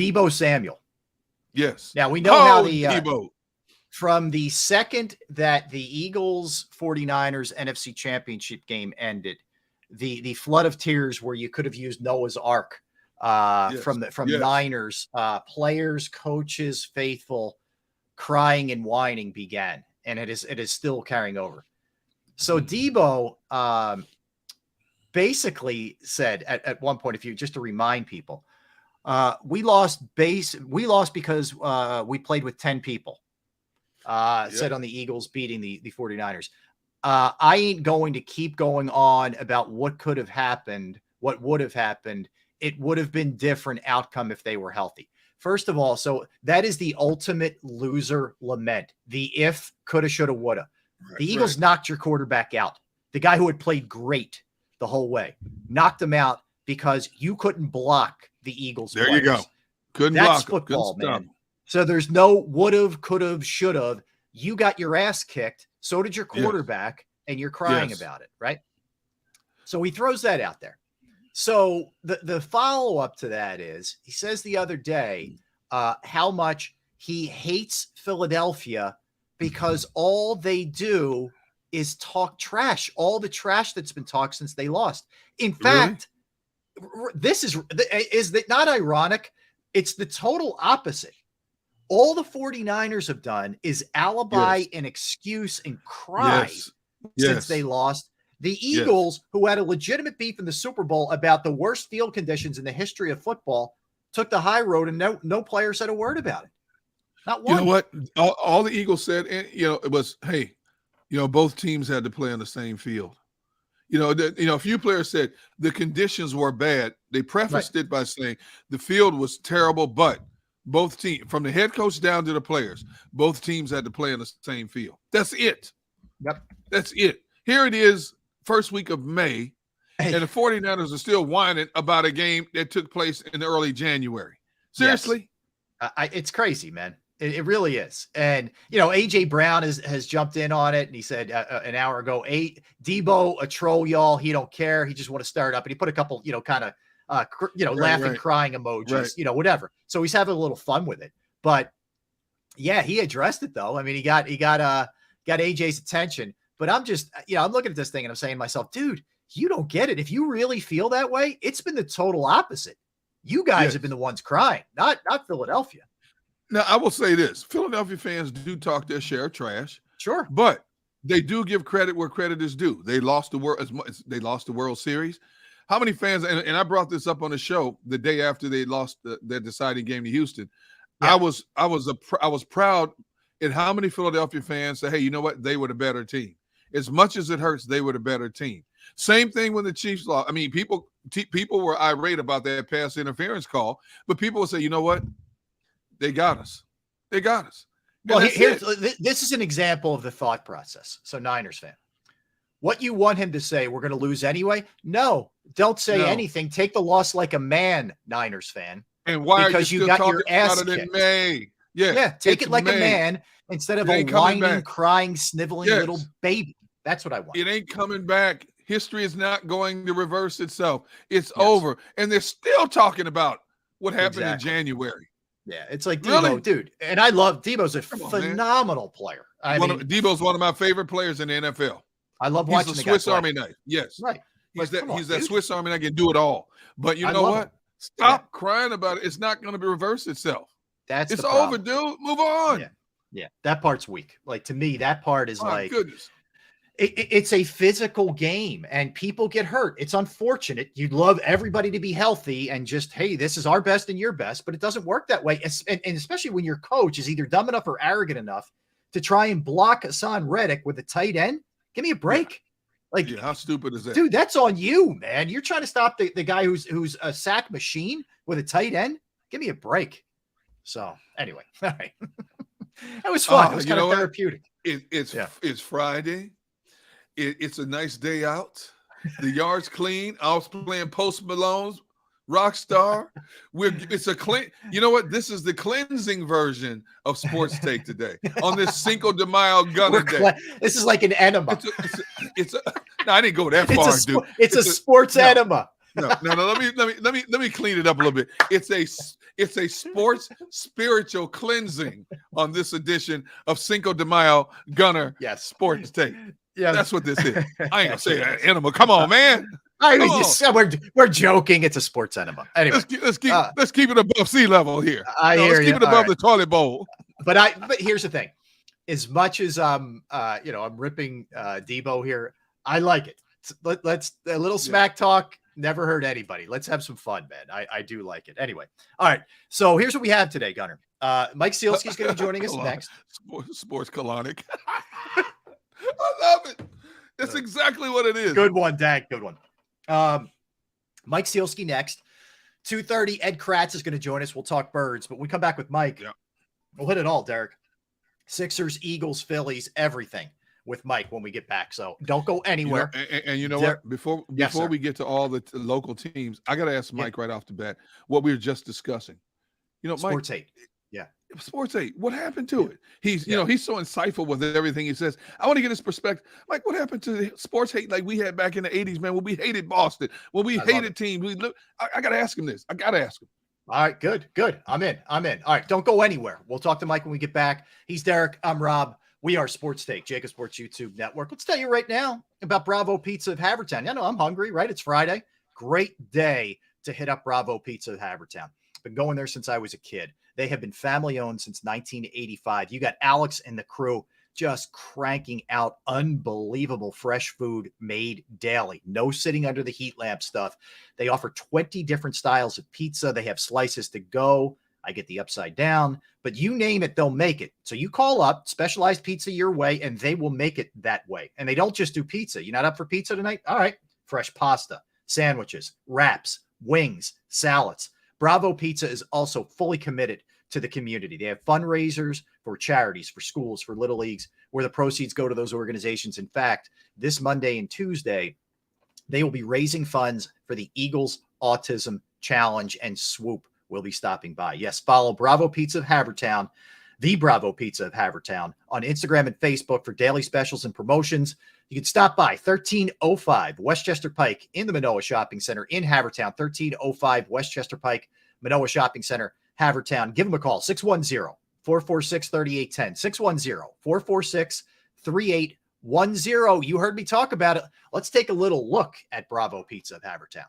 Deebo Samuel. Yes. Now we know how the Deebo. From the second that the Eagles 49ers NFC Championship game ended, the flood of tears where you could have used Noah's Ark from Niners players, coaches, faithful, crying and whining began, and it is still carrying over. So Deebo basically said at one point, just to remind people, we lost because we played with 10 people. Said on the Eagles beating the 49ers. I ain't going to keep going on about what could have happened, what would have happened. It would have been different outcome if they were healthy. First of all, so that is the ultimate loser lament. The if, coulda, shoulda, woulda. The Eagles knocked your quarterback out. The guy who had played great the whole way, knocked him out because you couldn't block the Eagles. There players. You go. Couldn't That's block football, man. So there's no would've, could've, should've. You got your ass kicked. So did your quarterback, and you're crying about it, right? So he throws that out there. So the follow-up to that is he says the other day how much he hates Philadelphia because all they do is talk trash, all the trash that's been talked since they lost. In fact, this is that not ironic? It's the total opposite. All the 49ers have done is alibi and excuse and cry since they lost. The Eagles, who had a legitimate beef in the Super Bowl about the worst field conditions in the history of football, took the high road, and no player said a word about it. Not one. You know what? All the Eagles said, it was, hey, both teams had to play on the same field. A few players said the conditions were bad. They prefaced it by saying the field was terrible, but both teams, from the head coach down to the players, both teams had to play on the same field. That's it. Yep. That's it. Here it is, first week of May, and the 49ers are still whining about a game that took place in early January. Seriously? Yes. It's crazy, man. It really is. And, A.J. Brown has jumped in on it, and he said an hour ago, Deebo, a troll, y'all. He don't care. He just want to start up. And he put a couple, kind of, laughing, crying emojis, whatever. So he's having a little fun with it. But, yeah, he addressed it, though. I mean, he got A.J.'s attention. But I'm just, I'm looking at this thing, and I'm saying to myself, dude, you don't get it. If you really feel that way, it's been the total opposite. You guys have been the ones crying, not Philadelphia. Now, I will say this. Philadelphia fans do talk their share of trash. Sure. But they do give credit where credit is due. They lost the World Series. How many fans, and I brought this up on the show the day after they lost their deciding game to Houston. Yeah. I was proud at how many Philadelphia fans said, hey, you know what? They were the better team. As much as it hurts, they were the better team. Same thing when the Chiefs lost. I mean, people were irate about that pass interference call, but people will say, you know what? They got us. They got us. Well, this is an example of the thought process. So, Niners fan, what you want him to say, we're going to lose anyway? No, don't say anything. Take the loss like a man, Niners fan. And why? Because you got your ass kicked. In May. Yeah, take it like a man instead of a whining, crying, sniveling little baby. That's what I want. It ain't coming back. History is not going to reverse itself. It's over. And they're still talking about what happened in January. Yeah, it's like Deebo, dude. And I love Deebo's a phenomenal player. Deebo's one of my favorite players in the NFL. I love watching the Swiss Army knife. Yes. Right. He's that Swiss Army knife, can do it all. But you know what? Stop crying about it. It's not going to reverse itself. It's over, dude. Move on. Yeah. That part's weak. Like, to me, that part is goodness. It's a physical game, and people get hurt. It's unfortunate. You'd love everybody to be healthy and just, hey, this is our best and your best, but it doesn't work that way. And especially when your coach is either dumb enough or arrogant enough to try and block Hassan Reddick with a tight end. Give me a break. How stupid is that? Dude, that's on you, man. You're trying to stop the guy who's a sack machine with a tight end. Give me a break. So anyway, all right. That was fun. It was kind of therapeutic. It's Friday. It's a nice day out. The yard's clean. I was playing Post Malone's Rockstar. It's a clean. You know what? This is the cleansing version of Sports Take today on this Cinco de Mayo Gunner Day. This is like an enema. No, I didn't go that far, dude. It's a sports enema. No. Let me clean it up a little bit. It's a sports spiritual cleansing on this edition of Cinco de Mayo Gunner Sports Take. Yes. That's what this is. I ain't gonna say enema. Come on, man. We're joking. It's a sports enema. Anyway, let's keep it above sea level here. Let's keep it above the toilet bowl. But here's the thing. As much as I'm ripping Deebo here, I like it. Let's a little smack talk. Never hurt anybody. Let's have some fun, man. I do like it. Anyway, all right. So here's what we have today, Gunner. Mike Sealski's going to be joining us next. Sports colonic. I love it. That's exactly what it is. Good one, Dag. Good one. Mike Sealski next. 2:30. Ed Kratz is going to join us. We'll talk birds, but we come back with Mike. Yeah. We'll hit it all, Derek. Sixers, Eagles, Phillies, everything with Mike when we get back. So don't go anywhere. And you know what? Before we get to all the local teams, I got to ask Mike right off the bat what we were just discussing. Sports Mike, hate. Yeah. Sports hate. What happened to it? He's he's so insightful with everything he says. I want to get his perspective. Mike, what happened to the sports hate like we had back in the 80s, man, when we hated Boston, when we hated teams? I got to ask him this. I got to ask him. All right, good. I'm in. All right, don't go anywhere. We'll talk to Mike when we get back. He's Derek. I'm Rob. We are Sports Take, JAKIB Sports YouTube Network. Let's tell you right now about Bravo Pizza of Havertown. I know I'm hungry, right? It's Friday. Great day to hit up Bravo Pizza of Havertown. Been going there since I was a kid. They have been family-owned since 1985. You got Alex and the crew just cranking out unbelievable fresh food made daily. No sitting under the heat lamp stuff. They offer 20 different styles of pizza. They have slices to go. I get the upside down, but you name it, they'll make it. So you call up, specialized pizza your way, and they will make it that way. And they don't just do pizza. You're not up for pizza tonight? All right. Fresh pasta, sandwiches, wraps, wings, salads. Bravo Pizza is also fully committed to the community. They have fundraisers for charities, for schools, for little leagues, where the proceeds go to those organizations. In fact, this Monday and Tuesday, they will be raising funds for the Eagles Autism Challenge, and Swoop will be stopping by. Yes, follow Bravo Pizza of Havertown, the Bravo Pizza of Havertown, on Instagram and Facebook for daily specials and promotions. You can stop by 1305 Westchester Pike in the Manoa Shopping Center in Havertown, 1305 Westchester Pike, Manoa Shopping Center, Havertown. Give them a call, 610-446-3810, 610-446-3810. You heard me talk about it. Let's take a little look at Bravo Pizza of Havertown.